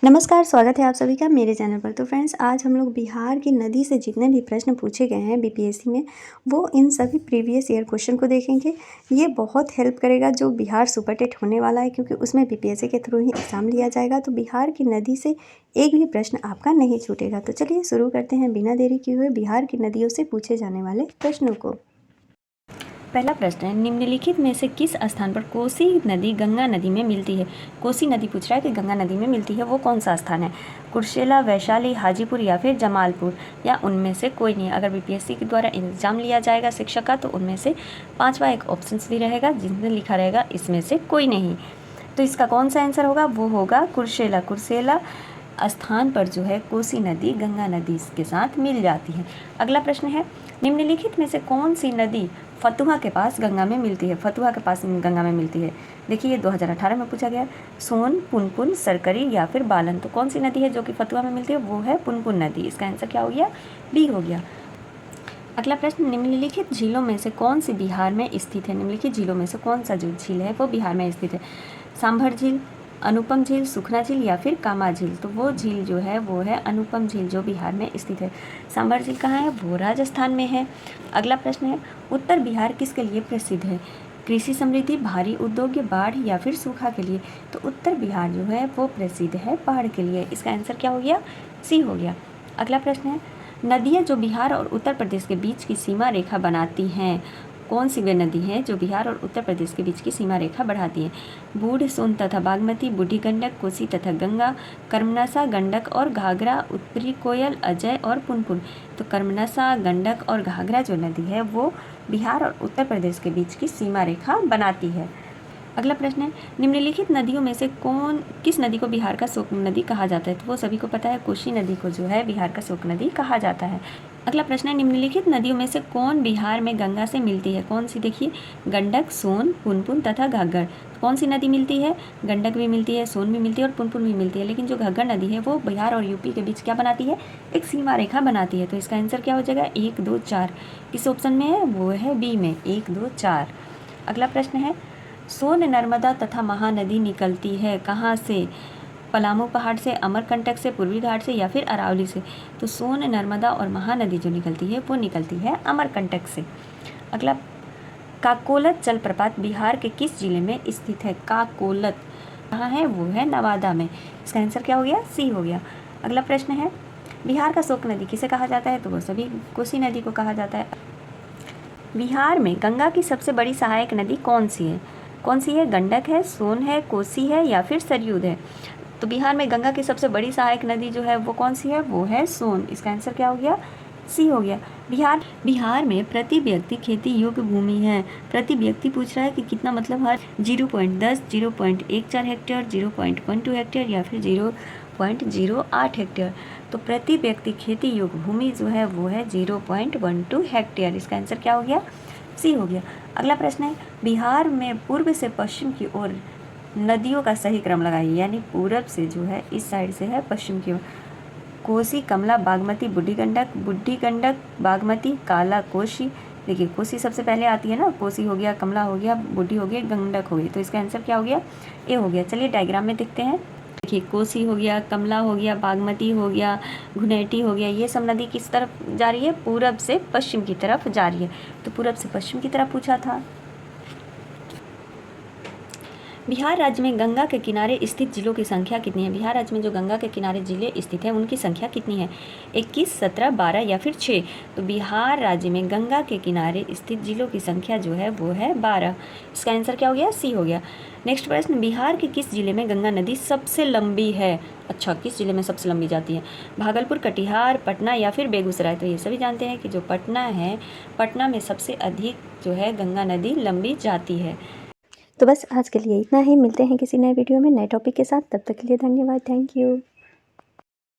नमस्कार, स्वागत है आप सभी का मेरे चैनल पर। तो फ्रेंड्स, आज हम लोग बिहार की नदी से जितने भी प्रश्न पूछे गए हैं बीपीएससी में, वो इन सभी प्रीवियस ईयर क्वेश्चन को देखेंगे। ये बहुत हेल्प करेगा जो बिहार सुपर टेट होने वाला है, क्योंकि उसमें बीपीएससी के थ्रू ही एग्ज़ाम लिया जाएगा। तो बिहार की नदी से एक भी प्रश्न आपका नहीं छूटेगा। तो चलिए शुरू करते हैं बिना देरी किए हुए बिहार की नदियों से पूछे जाने वाले प्रश्नों को। पहला प्रश्न है, निम्नलिखित में से किस स्थान पर कोसी नदी गंगा नदी में मिलती है। कोसी नदी पूछ रहा है कि गंगा नदी में मिलती है, वो कौन सा स्थान है। कुर्सेला, वैशाली, हाजीपुर या फिर जमालपुर, या उनमें से कोई नहीं। अगर बीपीएससी के द्वारा एग्जाम लिया जाएगा शिक्षक का, तो उनमें से पांचवा एक ऑप्शन भी रहेगा जिसमें लिखा रहेगा इसमें से कोई नहीं। तो इसका कौन सा आंसर होगा, वो होगा कुर्सेला। कुर्सेला स्थान पर जो है कोसी नदी गंगा नदी के साथ मिल जाती है। अगला प्रश्न है, निम्नलिखित में से कौन सी नदी फतुहा के पास गंगा में मिलती है। फतुहा के पास गंगा में मिलती है, देखिए ये 2018 में पूछा गया। सोन, पुनपुन, सरकरी या फिर बालन। तो कौन सी नदी है जो कि फतुहा में मिलती है, वो है पुनपुन नदी। इसका आंसर क्या हो गया, बी हो गया। अगला प्रश्न, निम्नलिखित झीलों में से कौन सी बिहार में स्थित है। निम्नलिखित झीलों में से कौन सा जो झील है वो बिहार में स्थित है। सांभर झील, अनुपम झील, सुखना झील या फिर कामा झील। तो वो झील जो है वो है अनुपम झील, जो बिहार में स्थित है। सांभर झील कहाँ है, वो राजस्थान में है। अगला प्रश्न है, उत्तर बिहार किसके लिए प्रसिद्ध है। कृषि समृद्धि, भारी उद्योग, बाढ़ या फिर सूखा के लिए। तो उत्तर बिहार जो है वो प्रसिद्ध है बाढ़ के लिए। इसका आंसर क्या हो गया, सी हो गया। अगला प्रश्न है, नदियाँ जो बिहार और उत्तर प्रदेश के बीच की सीमा रेखा बनाती हैं, कौन सी वे नदी है जो बिहार और उत्तर प्रदेश के बीच की सीमा रेखा बढ़ाती है। बूढ़, सोन तथा बागमती, बूढ़ी गंडक, कोसी तथा गंगा, कर्मनसा, गंडक और घाघरा, उत्तरी कोयल, अजय और पुनपुन। तो कर्मनसा, गंडक और घाघरा जो नदी है वो बिहार और उत्तर प्रदेश के बीच की सीमा रेखा बनाती है। अगला प्रश्न है, निम्नलिखित नदियों में से किस नदी को बिहार का शोक नदी कहा जाता है। तो वो सभी को पता है, कोसी नदी को जो है बिहार का शोक नदी कहा जाता है। अगला प्रश्न है, निम्नलिखित नदियों में से कौन बिहार में गंगा से मिलती है। कौन सी, देखिए गंडक, सोन, पुनपुन तथा घग्गर। तो कौन सी नदी मिलती है, गंडक भी मिलती है, सोन भी मिलती है और पुनपुन भी मिलती है। लेकिन जो घग्गर नदी है वो बिहार और यूपी के बीच क्या बनाती है, एक सीमा रेखा बनाती है। तो इसका आंसर क्या हो जाएगा, 1, 2, 4। किस ऑप्शन में है, वो है बी में, 1, 2, 4। अगला प्रश्न है, सोन, नर्मदा तथा महानदी निकलती है कहाँ से। पलामू पहाड़ से, अमरकंटक से, पूर्वी घाट से या फिर अरावली से। तो सोन, नर्मदा और महानदी जो निकलती है वो निकलती है अमरकंटक से। अगला, काकोलत जलप्रपात बिहार के किस जिले में स्थित है। काकोलत कहाँ है, वो है नवादा में। इसका आंसर क्या हो गया, सी हो गया। अगला प्रश्न है, बिहार का शोक नदी किसे कहा जाता है। तो वो सभी कोसी नदी को कहा जाता है। बिहार में गंगा की सबसे बड़ी सहायक नदी कौन सी है। कौन सी है, गंडक है, सोन है, कोसी है या फिर सरयू है। तो बिहार में गंगा की सबसे बड़ी सहायक नदी जो है वो कौन सी है, वो है सोन। इसका आंसर क्या हो गया, सी हो गया। बिहार में प्रति व्यक्ति खेती योग्य भूमि है। प्रति व्यक्ति पूछ रहा है कि कितना, मतलब हर 0.10, 0.14 हेक्टेयर, 0.12 हेक्टेयर या फिर 0.08 हेक्टेयर। तो प्रति व्यक्ति खेती योग्य भूमि जो है वो है 0.12 हेक्टेयर। इसका आंसर क्या हो गया, सी हो गया। अगला प्रश्न है, बिहार में पूर्व से पश्चिम की ओर नदियों का सही क्रम लगाइए। यानी पूरब से जो है इस साइड से है पश्चिम की ओर। कोसी, कमला, बागमती, बूढ़ी गंडक, बागमती, काला, कोसी। देखिए कोसी सबसे पहले आती है ना, कोसी हो गया, कमला हो गया, बूढ़ी हो गई, गंडक हो गई। तो इसका आंसर क्या हो गया, ए हो गया। चलिए डायग्राम में देखते हैं। देखिए कोसी हो गया, कमला हो गया, बागमती हो गया, घुनेटी हो गया, ये सब नदी किस तरफ जा रही है, पूरब से पश्चिम की तरफ जा रही है। तो पूरब से पश्चिम की तरफ पूछा था। बिहार राज्य में गंगा के किनारे स्थित जिलों की संख्या कितनी है। बिहार राज्य में जो गंगा के किनारे जिले स्थित हैं उनकी संख्या कितनी है, 21, 17, 12 या फिर 6। तो बिहार राज्य में गंगा के किनारे स्थित जिलों की संख्या जो है वो है 12। इसका आंसर क्या हो गया, सी हो गया। नेक्स्ट प्रश्न, बिहार के किस जिले में गंगा नदी सबसे लंबी है। अच्छा, किस जिले में सबसे लंबी जाती है, भागलपुर, कटिहार, पटना या फिर बेगूसराय। तो ये सभी जानते हैं कि जो पटना है, पटना में सबसे अधिक जो है गंगा नदी लंबी जाती है। तो बस आज के लिए इतना ही, मिलते हैं किसी नए वीडियो में नए टॉपिक के साथ। तब तक के लिए धन्यवाद, थैंक यू।